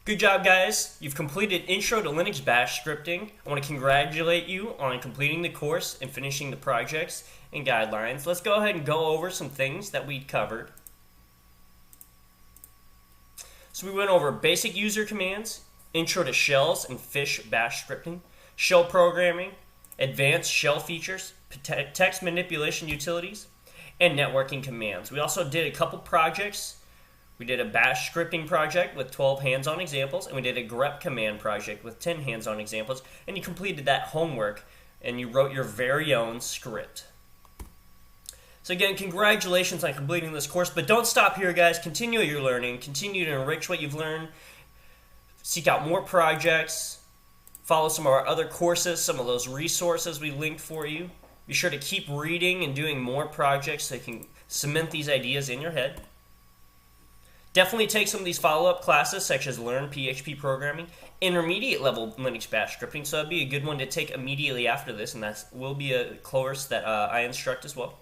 Good job, guys. You've completed Intro to Linux Bash Scripting. I want to congratulate you on completing the course and finishing the projects and guidelines. Let's go ahead and go over some things that we covered. So we went over basic user commands, intro to shells and fish bash scripting, shell programming, advanced shell features, text manipulation utilities, and networking commands. We also did a couple projects. We did a bash scripting project with 12 hands-on examples, and we did a grep command project with 10 hands-on examples, and you completed that homework, and you wrote your very own script. So again, congratulations on completing this course, but don't stop here, guys. Continue your learning. Continue to enrich what you've learned. Seek out more projects. Follow some of our other courses, some of those resources we linked for you. Be sure to keep reading and doing more projects so you can cement these ideas in your head. Definitely take some of these follow-up classes, such as Learn PHP Programming, intermediate level Linux Bash Scripting, so that'd be a good one to take immediately after this, and that will be a course that I instruct as well.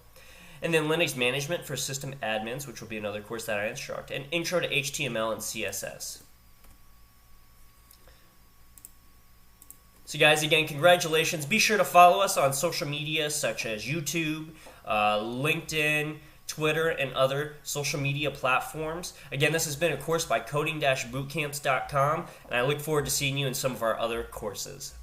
And then Linux Management for System Admins, which will be another course that I instruct, and Intro to HTML and CSS. So guys, again, congratulations. Be sure to follow us on social media such as YouTube, LinkedIn, Twitter, and other social media platforms. Again, this has been a course by coding-bootcamps.com, and I look forward to seeing you in some of our other courses.